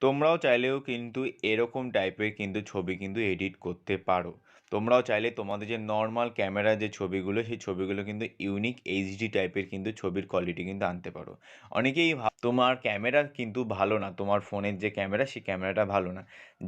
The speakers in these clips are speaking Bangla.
তোমরাও চাইলেও কিন্তু এরকম টাইপের কিন্তু ছবি কিন্তু এডিট করতে পারো। তোমরাও চাইলে তোমাদের যে নরমাল ক্যামেরার যে ছবিগুলো, সেই ছবিগুলো কিন্তু ইউনিক এইচডি টাইপের কিন্তু ছবির কোয়ালিটি কিন্তু আনতে পারো। অনেকেই তোমার ক্যামেরা কিন্তু ভালো না, তোমার ফোনের যে ক্যামেরা সেই ক্যামেরাটা ভালো না।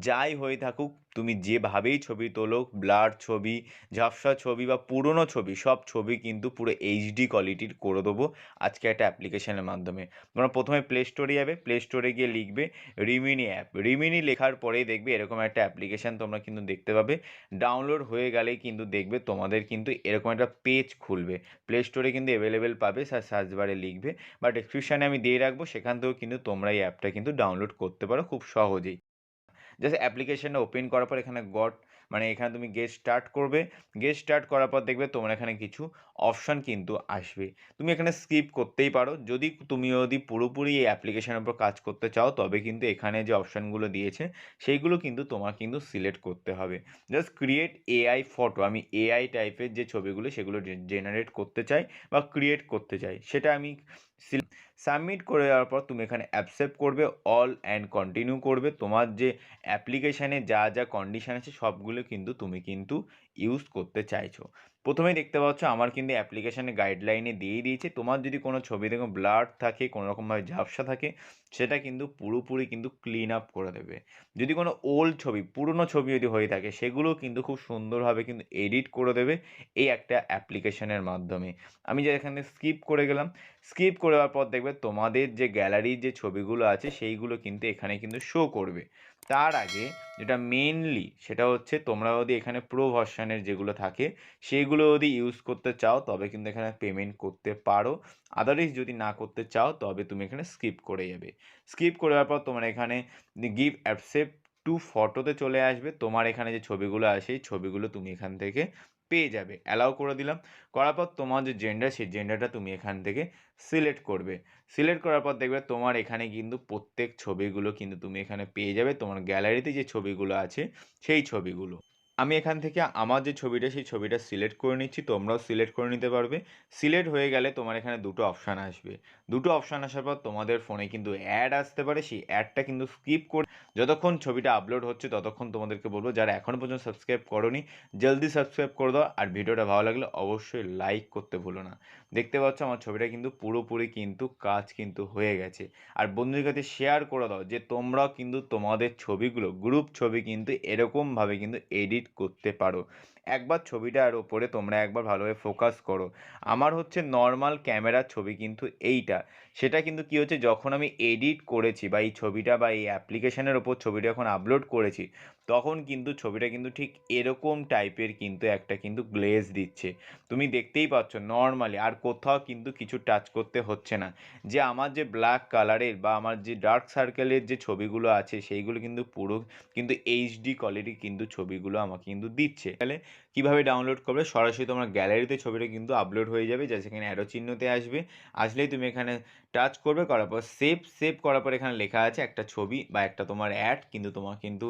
যাই হয়ে থাকুক, তুমি যেভাবেই ছবি তোলো, ব্লার ছবি, ঝাপসা ছবি বা পুরনো ছবি, সব ছবি কিন্তু পুরো এইচডি কোয়ালিটির করে দেবো আজকে একটা অ্যাপ্লিকেশনের মাধ্যমে। তোমরা প্রথমে প্লে স্টোরে যাবে, প্লে স্টোরে গিয়ে লিখবে রিমিনি অ্যাপ। রিমিনি লেখার পরেই দেখবে এরকম একটা অ্যাপ্লিকেশান তোমরা কিন্তু দেখতে পাবে। ডাউনলোড হয়ে গেলেই কিন্তু দেখবে তোমাদের কিন্তু এরকম একটা পেজ খুলবে। প্লে স্টোরে কিন্তু অ্যাভেলেবেল পাবে, সার্চ বারে লিখবে বা ডেসক্রিপশানে আমি দিয়ে রাখবো, সেখান থেকেও কিন্তু তোমরা এই অ্যাপটা কিন্তু ডাউনলোড করতে পারো খুব সহজেই। জাস্ট অ্যাপ্লিকেশনটা ওপেন করার পর এখানে এখানে তুমি গেট স্টার্ট করবে। গেট স্টার্ট করার পর দেখবে তোমার এখানে কিছু অপশান কিন্তু আসবে। তুমি এখানে স্কিপ করতেই পারো। যদি পুরোপুরি এই অ্যাপ্লিকেশনের উপর কাজ করতে চাও, তবে কিন্তু এখানে যে অপশানগুলো দিয়েছে সেইগুলো কিন্তু তোমার কিন্তু সিলেক্ট করতে হবে। Just create AI photo. আমি এআই টাইপের যে ছবিগুলো সেগুলো জেনারেট করতে চাই বা ক্রিয়েট করতে চাই, সেটা আমি সাবমিট করে দেওয়ার পর তুমি এখানে অ্যাকসেপ্ট করবে, অল অ্যান্ড কন্টিনিউ করবে। তোমার যে অ্যাপ্লিকেশানে যা যা কন্ডিশান আছে সবগুলো কিন্তু তুমি কিন্তু ইউজ করতে চাইছো। প্রথমেই দেখতে পাচ্ছ আমার কিন্তু অ্যাপ্লিকেশানে গাইডলাইনে দিয়েই দিয়েছে, তোমার যদি কোনো ছবি দেখো ব্লার থাকে, কোনো রকমভাবে ঝাপসা থাকে, সেটা কিন্তু পুরোপুরি কিন্তু ক্লিন আপ করে দেবে। যদি কোনো ওল্ড ছবি, পুরনো ছবি যদি হয়ে থাকে, সেগুলোও কিন্তু খুব সুন্দরভাবে কিন্তু এডিট করে দেবে এই একটা অ্যাপ্লিকেশনের মাধ্যমে। আমি যে এখানে স্কিপ করে গেলাম, স্কিপ করে দেওয়ার পর দেখবে তোমাদের যে গ্যালারির যে ছবিগুলো আছে সেইগুলো কিন্তু এখানে কিন্তু শো করবে। তার আগে যেটা মেনলি সেটা হচ্ছে, তোমরা যদি এখানে প্রো ভার্সনের যেগুলো থাকে সেইগুলো যদি ইউজ করতে চাও, তবে কিন্তু এখানে পেমেন্ট করতে পারো। আদারওয়াইজ যদি না করতে চাও, তবে তুমি এখানে স্কিপ করে যাবে। স্কিপ করে দেওয়ার পর তোমার এখানে গিভ অ্যাকসেপ্ট টু ফটোতে চলে আসবে। তোমার এখানে যে ছবিগুলো আছে সেই ছবিগুলো তুমি এখান থেকে পেয়ে যাবে। অ্যালাউ করে দিলাম। করার পর তোমার যে জেন্ডার, সেই জেন্ডারটা তুমি এখান থেকে সিলেক্ট করবে। সিলেক্ট করার পর দেখবে তোমার এখানে কিন্তু প্রত্যেক ছবিগুলো কিন্তু তুমি এখানে পেয়ে যাবে, তোমার গ্যালারিতে যে ছবিগুলো আছে সেই ছবিগুলো। আমি এখান থেকে আমার যে ছবিটা সেই ছবিটা সিলেক্ট করে নিচ্ছি, তোমরাও সিলেক্ট করে নিতে পারবে। সিলেক্ট হয়ে গেলে তোমার এখানে দুটো অপশান আসবে। দুটো অপশান আসার পর তোমাদের ফোনে কিন্তু অ্যাড আসতে পারে, সেই অ্যাডটা কিন্তু স্কিপ করে যতক্ষণ ছবিটা আপলোড হচ্ছে ততক্ষণ তোমাদেরকে বলবো, যারা এখনও পর্যন্ত সাবস্ক্রাইব করোনি জলদি সাবস্ক্রাইব করে দাও। আর ভিডিওটা ভালো লাগলে অবশ্যই লাইক করতে ভুলো না। দেখতে পাচ্ছ আমার ছবিটা কিন্তু পুরোপুরি কিন্তু কাজ কিন্তু হয়ে গেছে। আর বন্ধুদের কাছে শেয়ার করে দাও যে তোমরাও কিন্তু তোমাদের ছবিগুলো, গ্রুপ ছবি কিন্তু এরকমভাবে কিন্তু এডিট করতে পারো। একবার ছবিটার ওপরে তোমরা একবার ভালোভাবে ফোকাস করো। আমার হচ্ছে নর্মাল ক্যামেরার ছবি কিন্তু এইটা। সেটা কিন্তু কী হচ্ছে, যখন আমি এডিট করেছি বা এই ছবিটা বা এই অ্যাপ্লিকেশনের ওপর ছবিটা যখন আপলোড করেছি, তখন কিন্তু ছবিটা কিন্তু ঠিক এরকম টাইপের কিন্তু একটা কিন্তু গ্লেজ দিচ্ছে। তুমি দেখতেই পাচ্ছ নর্মালি, আর কোথাও কিন্তু কিছু টাচ করতে হচ্ছে না। যে আমার যে ব্ল্যাক কালারের বা আমার যে ডার্ক সার্কেলের যে ছবিগুলো আছে সেইগুলো কিন্তু পুরো কিন্তু এইচডি কোয়ালিটি কিন্তু ছবিগুলো আমাকে কিন্তু দিচ্ছে। তাহলে কীভাবে ডাউনলোড করবে, সরাসরি তোমার গ্যালারিতে ছবিটা কিন্তু আপলোড হয়ে যাবে, যা সেখানে অ্যারো চিহ্নতে আসবে। আসলেই তুমি এখানে টাচ করবে, করার পর সেভ করার পর এখানে লেখা আছে একটা ছবি বা একটা তোমার অ্যাড কিন্তু তোমার কিন্তু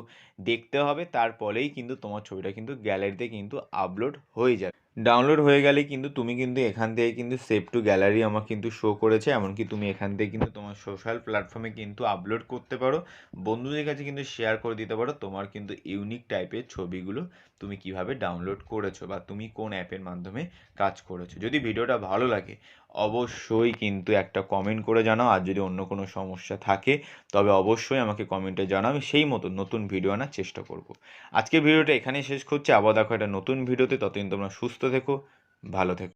দেখতে হবে, তারপরেই কিন্তু তোমার ছবিটা কিন্তু গ্যালারিতে কিন্তু আপলোড হয়ে যাবে। ডাউনলোড হয়ে গেলে কিন্তু তুমি কিন্তু এখান থেকে কিন্তু সেভ টু গ্যালারি আমার কিন্তু শো করেছে। এমনকি তুমি এখান থেকে কিন্তু তোমার সোশ্যাল প্ল্যাটফর্মে কিন্তু আপলোড করতে পারো, বন্ধুদের কাছে কিন্তু শেয়ার করে দিতে পারো তোমার কিন্তু ইউনিক টাইপের ছবিগুলো তুমি কিভাবে ডাউনলোড করেছো বা তুমি কোন অ্যাপের মাধ্যমে কাজ করেছো। যদি ভিডিওটা ভালো লাগে অবশ্যই কিন্তু একটা কমেন্ট করে জানাও। আর যদি অন্য কোনো সমস্যা থাকে তবে অবশ্যই আমাকে কমেন্টে জানাও, আমি সেই মতো নতুন ভিডিও আনার চেষ্টা করব। আজকের ভিডিওটা এখানেই শেষ করছি, আবার দেখো একটা নতুন ভিডিওতে। ততদিন তোমরা সুস্থ থেকো, ভালো থেকো।